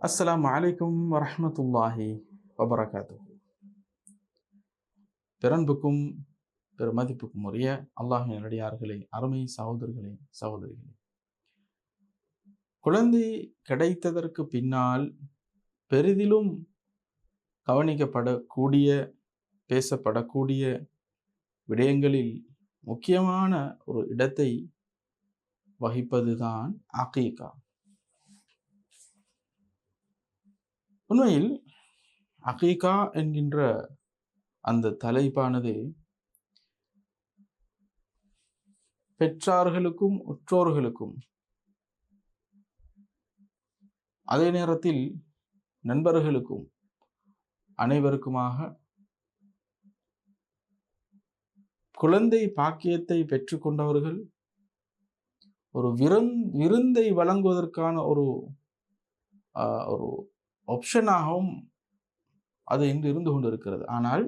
அஸ்ஸலாமு அலைக்கும் வரஹ்மத்துல்லாஹி வபரகாத்துஹு. பிறன்புக்கும் பெருமதிப்புக்கும் உரிய அல்லாஹ்வின் நல்லடியார்களே, அருமை சகோதரர்களே, சகோதரிகளே, குழந்தை கிடைத்ததற்கு பின்னால் பெரிதிலும் கவனிக்கப்படக்கூடிய, பேசப்படக்கூடிய விடயங்களில் முக்கியமான ஒரு இடத்தை வகிப்பதுதான் அகீகா. உண்மையில் அகீகா என்கின்ற அந்த தலைப்பானது பெற்றார்களுக்கும் உற்றோர்களுக்கும் அதே நேரத்தில் நண்பர்களுக்கும் அனைவருக்குமாக குழந்தை பாக்கியத்தை பெற்றுக்கொண்டவர்கள் ஒரு விருந்தை வழங்குவதற்கான ஒரு ஆப்ஷனாகவும் அது இன்று இருந்து கொண்டிருக்கிறது. ஆனால்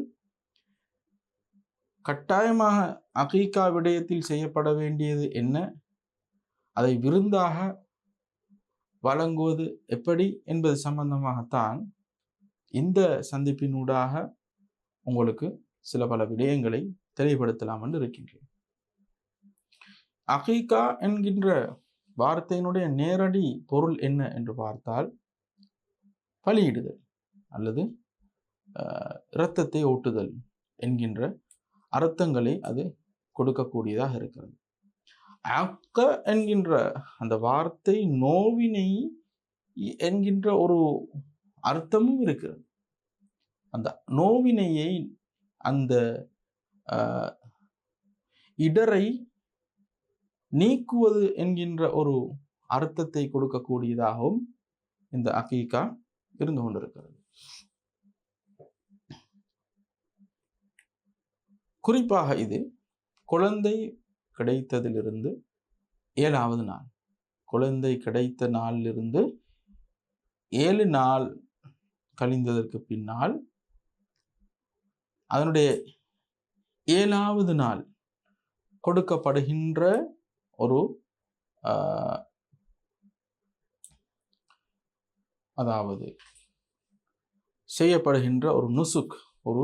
கட்டாயமாக அகீகா விடயத்தில் செய்யப்பட வேண்டியது என்ன, அதை விருந்தாக வழங்குவது எப்படி என்பது சம்பந்தமாகத்தான் இந்த சந்திப்பினூடாக உங்களுக்கு சில பல விடயங்களை தெளிவுபடுத்தலாம் என்று இருக்கின்றேன். அகீகா என்கின்ற வார்த்தையினுடைய நேரடி பொருள் என்ன என்று பார்த்தால், பலியிடுதல் அல்லது இரத்தத்தை ஓட்டுதல் என்கின்ற அர்த்தங்களை அது கொடுக்கக்கூடியதாக இருக்கிறது. அக்க என்கின்ற அந்த வார்த்தை நோவினை என்கின்ற ஒரு அர்த்தமும் இருக்கிறது. அந்த நோவினையை, அந்த இடரை நீக்குவது என்கின்ற ஒரு அர்த்தத்தை கொடுக்கக்கூடியதாகவும் இந்த அகீகா இருந்து கொண்டிருக்கிறது. குறிப்பாக இது குழந்தை கிடைத்ததிலிருந்து 7வது நாள், குழந்தை கிடைத்த நாளிலிருந்து 7 நாள் கழிந்ததற்கு பின்னால் அதனுடைய 7வது நாள் கொடுக்கப்படுகின்ற ஒரு அதாவது செய்யப்படுகின்ற ஒரு நுசுக், ஒரு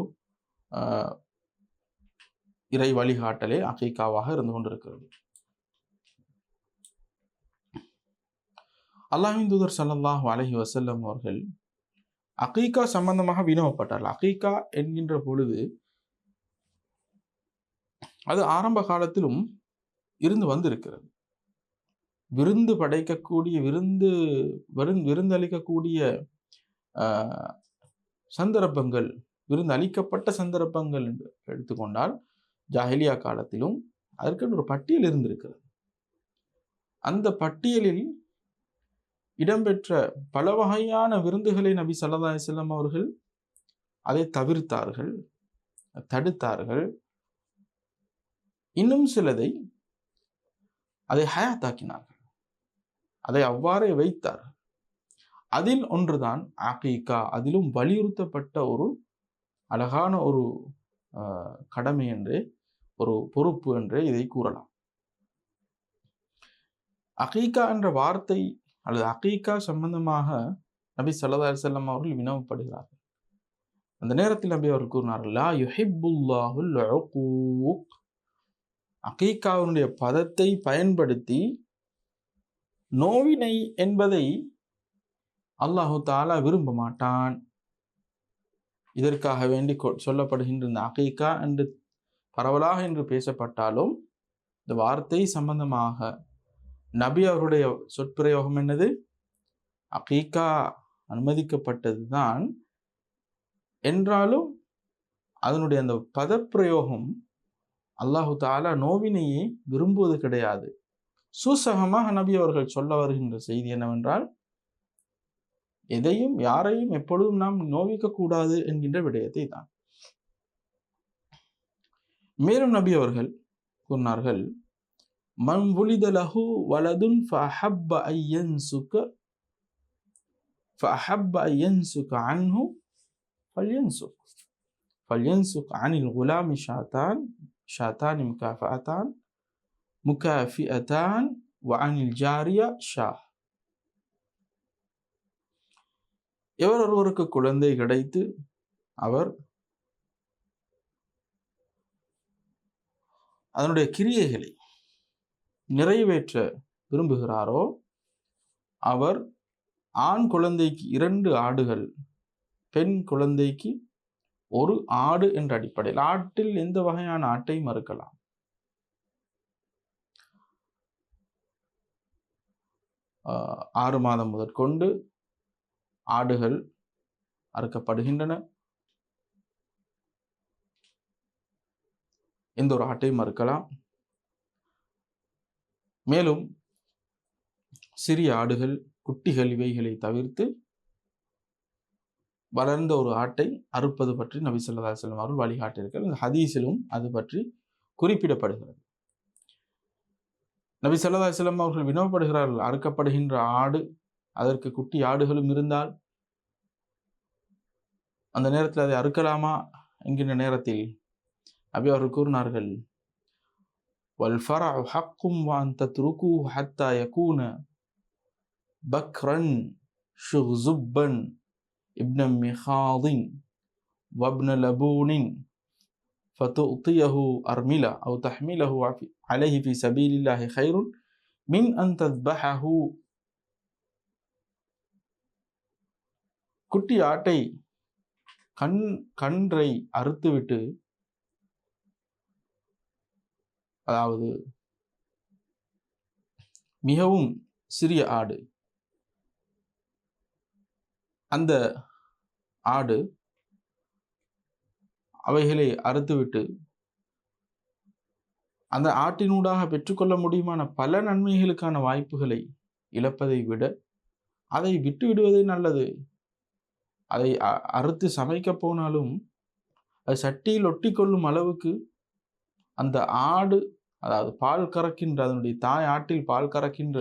இறை வழிகாட்டலே அகீகாவாக இருந்து கொண்டிருக்கிறது. அல்லாஹ்வின் தூதர் ஸல்லல்லாஹு அலைஹி வஸல்லம் அவர்கள் அகீகா சம்பந்தமாக வினவப்பட்டார்கள். அகீகா என்கின்ற பொழுது அது ஆரம்ப காலத்திலும் இருந்து வந்திருக்கிறது. விருந்து படைக்கக்கூடிய, விருந்தளிக்கக்கூடிய சந்தர்ப்பங்கள், விருந்து அளிக்கப்பட்ட சந்தர்ப்பங்கள் என்று எடுத்துக்கொண்டால் ஜாஹிலியா காலத்திலும் அதற்கு ஒரு பட்டியல் இருந்திருக்கிறது. அந்த பட்டியலில் இடம்பெற்ற பல வகையான விருந்துகளை நபி ஸல்லல்லாஹு அலைஹி வஸல்லம் அவர்கள் அதை தவிர்த்தார்கள், தடுத்தார்கள். இன்னும் சிலதை அதை ஹயாத்தாக்கினார்கள், அதை அவ்வாறே வைத்தார்கள். அதில் ஒன்றுதான் அகீகா. அதிலும் வலியுறுத்தப்பட்ட ஒரு அழகான ஒரு கடமை என்றே, ஒரு பொறுப்பு என்றே இதை கூறலாம். அகீகா என்ற வார்த்தை அல்லது அகீகா சம்பந்தமாக நபி ஸல்லல்லாஹு அலைஹி வஸல்லம் அவர்கள் வினவப்படுகிறார்கள். அந்த நேரத்தில் நபி அவர்கள் கூறினார்கள், லா யுஹிப்புல்லாஹுல் உகூக். அகீகாவுடைய பதத்தை பயன்படுத்தி நோவினை என்பதை அல்லாஹு தஆலா விரும்ப மாட்டான். இதற்காக வேண்டி சொல்லப்படுகின்ற இந்த அகீகா என்று பரவலாக என்று பேசப்பட்டாலும், இந்த வார்த்தை சம்பந்தமாக நபி அவருடைய சொற்பிரயோகம் என்னது? அகீகா அனுமதிக்கப்பட்டதுதான் என்றாலும் அதனுடைய அந்த பதப்பிரயோகம் அல்லாஹு தஆலா நோவினையை விரும்புவது கிடையாது. சூசகமாக நபி அவர்கள் சொல்ல வருகின்ற செய்தி என்னவென்றால், எதையும் யாரையும் எப்பொழுதும் நாம் நோவிக்க கூடாது என்கின்ற விடயத்தை தான். மேலும் நபி அவர்கள் கூறினார்கள், மன் வுலித லஹு வலதுன் ஃபஅஹப்ப அய்யன்சுக அன்ஹு ஃபல்யன்சுக் அனில் குலாமி ஷாத்தான் முகாஃபிஅதான் வ அனில் ஜாரியா ஷா. எவர் ஒருவருக்கு குழந்தை கிடைத்து அவர் அதனுடைய கிரியைகளை நிறைவேற்ற விரும்புகிறாரோ அவர் ஆண் குழந்தைக்கு 2 ஆடுகள், பெண் குழந்தைக்கு 1 ஆடு என்ற அடிப்படையில், ஆட்டில் எந்த வகையான ஆட்டையும் அறுக்கலாம். ஆஹ் 6 மாதம் முதற்கொண்டு ஆடுகள் அறுக்கப்படுகின்றன. எந்த ஒரு ஆட்டையும் அறுக்கலாம். மேலும் சிறிய ஆடுகள், குட்டிகள் இவைகளை தவிர்த்து வளர்ந்த ஒரு ஆட்டை அறுப்பது பற்றி நபி ஸல்லல்லாஹு அலைஹி வஸல்லம் அவர்கள் வழிகாட்டியிருக்கிறார்கள். இந்த ஹதீஸிலும் அது பற்றி குறிப்பிடப்படுகிறது. நபி ஸல்லல்லாஹு அலைஹி வஸல்லம் அவர்கள் வினவப்படுகிறார்கள், அறுக்கப்படுகின்ற ஆடு, அதற்கு குட்டி ஆடுகளும் இருந்தால் அந்த நேரத்தில் அதை அறுக்கலாமா என்கின்ற நேரத்தில் நபி அவர்கள் கூறினார்கள், வல்ஃபரஉ ஹக்கும் வஅன் தத்ருகுஹு ஹத்தா யகூன பக்ரன் ஷுஹ்ஸுப்பன் இப்ன மிஹாதின் வப்ன லபூனின் ஃபதுஅதியஹு அர்மிலா அவ் தஹ்மிலஹு அலைஹி ஃபீ சபீலில்லாஹி கைருன் மின் அன் தத்பஹஹு. குட்டி ஆட்டை கன்றை அறுத்துவிட்டு, அதாவது மிகவும் சிறிய ஆடு, அந்த ஆடு அவைகளை அறுத்துவிட்டு அந்த ஆட்டினூடாக பெற்றுக்கொள்ள முடியுமான பல நன்மைகளுக்கான வாய்ப்புகளை இழப்பதை விட அதை விட்டு விடுவதே நல்லது. அதை அறுத்து சமைக்க போனாலும் அது சட்டியில் ஒட்டி கொள்ளும் அளவுக்கு அந்த ஆடு, அதாவது பால் கறக்கின்ற, அதனுடைய தாய் ஆட்டில் பால் கறக்கின்ற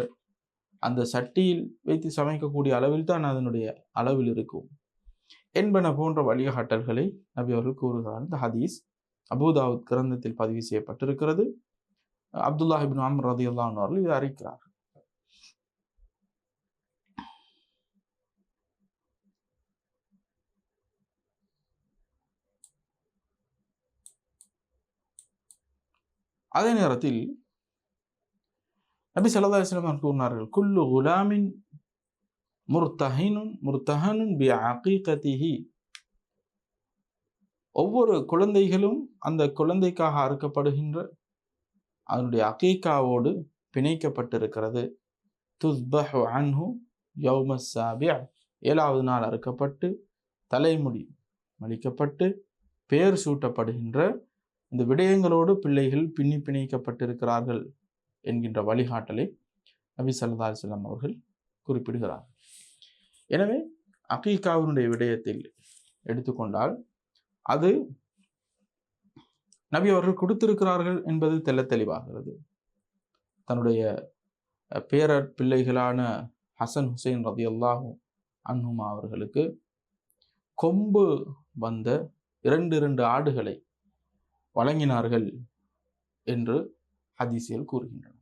அந்த சட்டியில் வைத்து சமைக்கக்கூடிய அளவில் தான் அதனுடைய அளவில் இருக்கும் என்பன போன்ற வழிகாட்டல்களை நபி அவர்கள் கூறுகிறார். இந்த ஹதீஸ் அபூதாவுத் கிரந்தத்தில் பதிவு செய்யப்பட்டிருக்கிறது. அப்துல்லாஹ் இப்னு அம்ர் ரலியல்லாஹு அன்ஹு அவர்கள் இதை அறிவிக்கிறார். அதே நேரத்தில் நபி ஸல்லல்லாஹு அலைஹி வஸல்லம் கூறினார்கள், குல்லு குலாமின் முர்தஹனுன் பிஅகீகதிஹி. ஒவ்வொரு குழந்தைகளும் அந்த குழந்தைக்காக அறுக்கப்படுகின்ற அதனுடைய அகீகாவோடு பிணைக்கப்பட்டிருக்கிறது. துஸ்பஹு அன்ஹு யௌமஸ் சாபிஅ. 7வது நாள் அறுக்கப்பட்டு தலைமுடி மலிக்கப்பட்டு பெயர் சூட்டப்படுகின்ற இந்த விடயங்களோடு பிள்ளைகள் பிணைக்கப்பட்டிருக்கிறார்கள் என்கின்ற வழிகாட்டலை நபி ஸல்லல்லாஹு அலைஹி வஸல்லம் அவர்கள் குறிப்பிடுகிறார். எனவே அகீகாவினுடைய விடயத்தில் எடுத்துக்கொண்டால் அது நபி அவர்கள் கொடுத்திருக்கிறார்கள் என்பது தெள்ள தெளிவாகிறது. தன்னுடைய பேரர் பிள்ளைகளான ஹசன் ஹுசைன் ரலியல்லாஹு அன்ஹுமா அவர்களுக்கு கொம்பு வந்த 2 ஆடுகளை வழங்கினார்கள் என்று ஹதீஸில் கூறுகின்றன.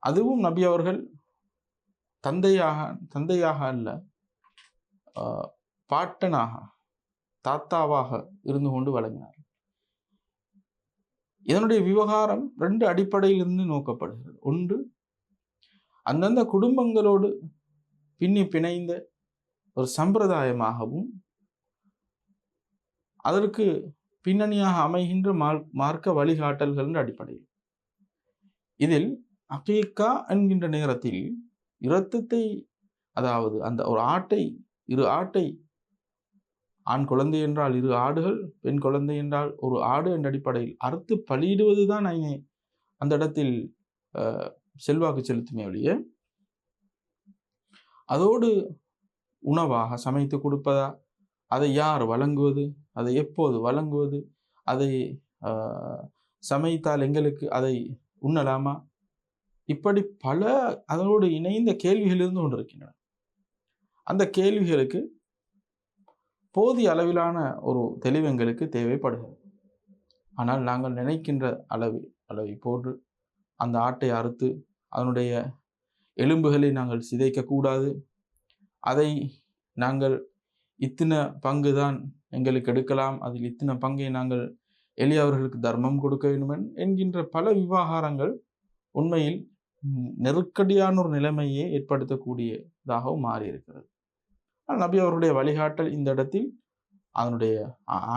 அதுவும் நபி அவர்கள் தந்தையாக அல்ல, பாட்டனாக, தாத்தாவாக இருந்து கொண்டு வழங்கினார். இதனுடைய விவகாரம் 2 அடிப்படையில் இருந்து நோக்கப்படுகிறது. ஒன்று, அந்தந்த குடும்பங்களோடு பிணைந்த ஒரு சம்பிரதாயமாகவும் அதற்கு பின்னணியாக அமைகின்ற மார்க்க வழிகாட்டல்கள் அடிப்படையில். இதில் அகீகா என்கின்ற நேரத்தில் இரத்தத்தை, அதாவது அந்த ஒரு ஆட்டை, 2 ஆட்டை, ஆண் குழந்தை என்றால் 2 ஆடுகள், பெண் குழந்தை என்றால் 1 ஆடு என்ற அடிப்படையில் அறுத்து பலியிடுவதுதான் அந்த இடத்தில் செல்வாக்கு செலுத்துமே ஒழிய, அதோடு உணவாக சமைத்து கொடுப்பதா, அதை யார் வழங்குவது, அதை எப்போது வழங்குவது, அதை சமைத்தால் எங்களுக்கு அதை உண்ணலாமா, இப்படி பல அதனோடு இணைந்த கேள்விகள் இருந்து கொண்டிருக்கின்றன. அந்த கேள்விகளுக்கு போதிய அளவிலான ஒரு தெளிவு எங்களுக்கு தேவைப்படுகிறது. ஆனால் நாங்கள் நினைக்கின்ற அளவை போன்று அந்த ஆட்டை அறுத்து அதனுடைய எலும்புகளை நாங்கள் சிதைக்கக்கூடாது, அதை நாங்கள் இத்தனை பங்கு தான் எங்களுக்கு எடுக்கலாம், அதில் இத்தனை பங்கை நாங்கள் எளியவர்களுக்கு தர்மம் கொடுக்க வேண்டும் என்கின்ற பல விவகாரங்கள் உண்மையில் நெருக்கடியான ஒரு நிலைமையை ஏற்படுத்தக்கூடியதாகவும் மாறியிருக்கிறது. நபி அவருடைய வழிகாட்டல் இந்த இடத்தில் அதனுடைய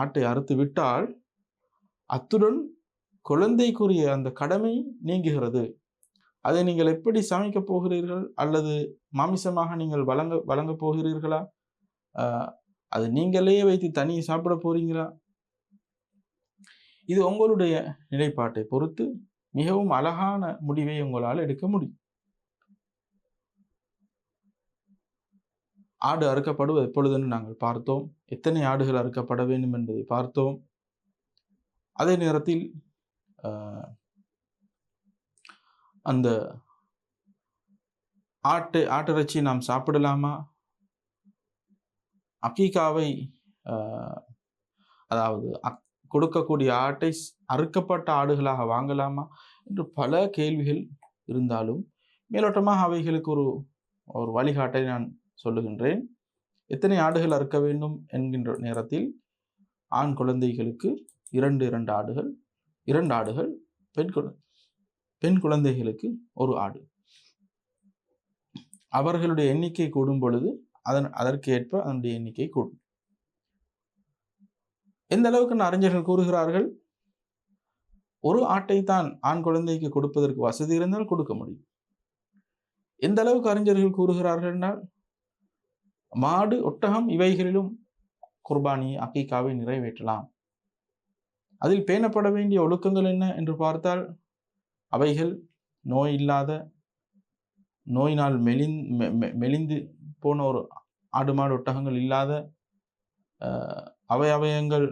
ஆட்டை அறுத்து விட்டால் அத்துடன் குழந்தைக்குரிய அந்த கடமை நீங்குகிறது. அதை நீங்கள் எப்படி சமைக்கப் போகிறீர்கள், அல்லது மாமிசமாக நீங்கள் வழங்கப் போகிறீர்களா, அது நீங்களே வைத்து தனியை சாப்பிட போறீங்களா, இது உங்களுடைய நிலைப்பாட்டை பொறுத்து மிகவும் அழகான முடிவை உங்களால் எடுக்க முடியும். ஆடு அறுக்கப்படுவது எப்பொழுதுன்னு நாங்கள் பார்த்தோம். எத்தனை ஆடுகள் அறுக்கப்பட வேண்டும் என்பதை பார்த்தோம். அதே நேரத்தில் அந்த ஆட்டிறைச்சி நாம் சாப்பிடலாமா, அக்கீகாவை அதாவது கொடுக்கக்கூடிய ஆட்டை அறுக்கப்பட்ட ஆடுகளாக வாங்கலாமா என்று பல கேள்விகள் இருந்தாலும் மேலோட்டமாக அவைகளுக்கு ஒரு வழிகாட்டை நான் சொல்லுகின்றேன். எத்தனை ஆடுகள் அறுக்க வேண்டும் என்கின்ற நேரத்தில் ஆண் குழந்தைகளுக்கு 2 ஆடுகள், 2 ஆடுகள், பெண் குழந்தைகளுக்கு 1 ஆடு. அவர்களுடைய எண்ணிக்கை கூடும் பொழுது அதற்கு ஏற்ப அதனுடைய எண்ணிக்கை கூடும். எந்த அளவுக்கு அறிஞர்கள் கூறுகிறார்கள், ஒரு ஆட்டை தான் ஆண் குழந்தைக்கு கொடுப்பதற்கு வசதி இருந்தால் கொடுக்க முடியும். எந்த அளவுக்கு அறிஞர்கள் கூறுகிறார்கள் என்றால், மாடு, ஒட்டகம் இவைகளிலும் குர்பானி அக்கீகாவை நிறைவேற்றலாம். அதில் பேணப்பட வேண்டிய ஒழுக்கங்கள் என்ன என்று பார்த்தால், அவைகள் நோய் இல்லாத, நோயினால் மெலிந்து போன ஒரு ஆடு மாடு ஒட்டகங்கள் இல்லாத, அவயவங்கள்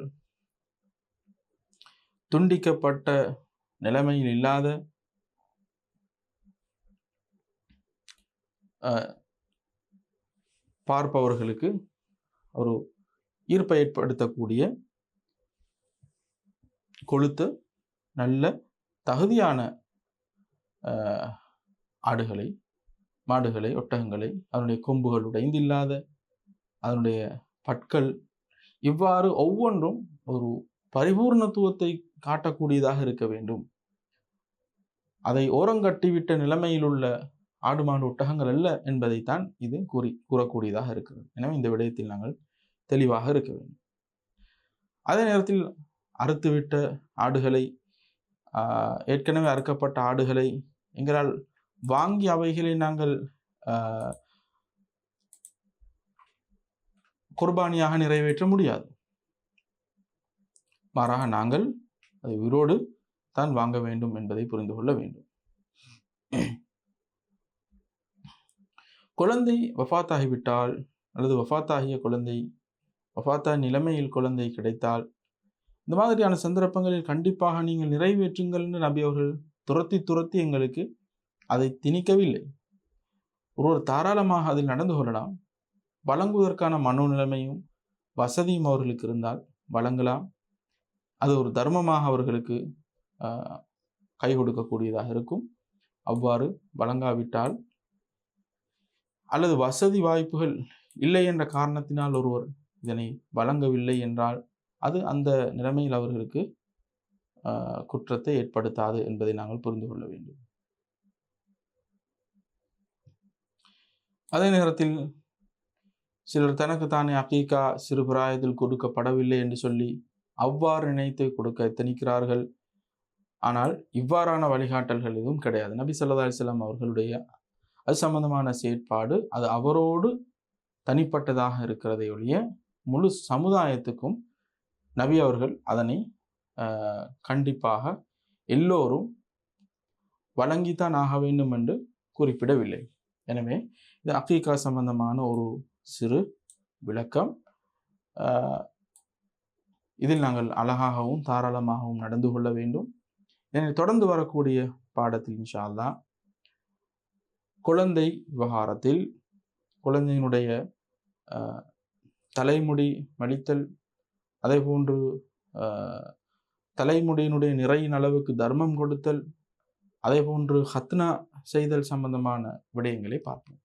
துண்டிக்கப்பட்ட நிலைமையில் இல்லாத, பார்ப்பவர்களுக்கு ஒரு ஈர்ப்பை ஏற்படுத்தக்கூடிய கொழுத்த நல்ல தகுதியான ஆடுகளை, மாடுகளை, ஒட்டகங்களை, அதனுடைய கொம்புகள் உடைந்தில்லாத, அதனுடைய பற்கள், இவ்வாறு ஒவ்வொன்றும் ஒரு பரிபூர்ணத்துவத்தை காட்டக்கூடியதாக இருக்க வேண்டும். அதை ஓரங்கட்டிவிட்ட நிலைமையில் உள்ள ஆடு மாடு ஒட்டகங்கள் அல்ல என்பதைத்தான் இது கூறக்கூடியதாக இருக்கிறது. எனவே இந்த விடயத்தில் நாங்கள் தெளிவாக இருக்க வேண்டும். அதே நேரத்தில் அறுத்துவிட்ட ஆடுகளை, ஏற்கனவே அறுக்கப்பட்ட ஆடுகளை எங்களால் வாங்கி அவைகளை நாங்கள் குர்பானியாக நிறைவேற்ற முடியாது. மாறாக நாங்கள் அதை உயிரோடு தான் வாங்க வேண்டும் என்பதை புரிந்து கொள்ள வேண்டும். குழந்தை வஃபாத்தாகிவிட்டால் அல்லது வஃபாத்தாகிய குழந்தை, வஃபாத்தா நிலைமையில் குழந்தை கிடைத்தால், இந்த மாதிரியான சந்தர்ப்பங்களில் கண்டிப்பாக நீங்கள் நிறைவேற்றுங்கள் என்று நபி அவர்கள் துரத்தி எங்களுக்கு அதை திணிக்கவில்லை. ஒருவர் தாராளமாக அதில் நடந்து கொள்ளலாம். வழங்குவதற்கான மனோநிலைமையும் வசதியும் அவர்களுக்கு இருந்தால் வழங்கலாம். அது ஒரு தர்மமாக அவர்களுக்கு கை கொடுக்கக்கூடியதாக இருக்கும். அவ்வாறு வழங்காவிட்டால் அல்லது வசதி வாய்ப்புகள் இல்லை என்ற காரணத்தினால் ஒருவர் இதனை வழங்கவில்லை என்றால் அது அந்த நிலைமையில் அவர்களுக்கு குற்றத்தை ஏற்படுத்தாது என்பதை நாங்கள் புரிந்து கொள்ள வேண்டும். அதே நேரத்தில் சிலர் தனக்கு தானே அக்கீகா சிறு பிராயத்தில் கொடுக்கப்படவில்லை என்று சொல்லி அவ்வாறு நினைத்து கொடுக்க எத்தனிக்கிறார்கள். ஆனால் இவ்வாறான வழிகாட்டல்கள் எதுவும் கிடையாது. நபி ஸல்லல்லாஹு அலைஹி வஸல்லம் அவர்களுடைய அது சம்பந்தமான செயற்பாடு அது அவரோடு தனிப்பட்டதாக இருக்கிறதை ஒழிய முழு சமுதாயத்துக்கும் நபி அவர்கள் அதனை கண்டிப்பாக எல்லோரும் வழங்கித்தான் ஆக வேண்டும் என்று குறிப்பிடவில்லை. எனவே இது அக்கீகா சம்பந்தமான ஒரு சிறு விளக்கம். இதில் நாங்கள் அழகாகவும் தாராளமாகவும் நடந்து கொள்ள வேண்டும். எனவே தொடர்ந்து வரக்கூடிய பாடத்தில் இன்ஷா அல்லாஹ் குழந்தை விவகாரத்தில் குழந்தையினுடைய தலைமுடி மடித்தல், அதே போன்று தலைமுடியினுடைய நிறையின் அளவுக்கு தர்மம் கொடுத்தல், அதே போன்று ஹத்னா செய்தல் சம்பந்தமான விடயங்களை பார்ப்போம்.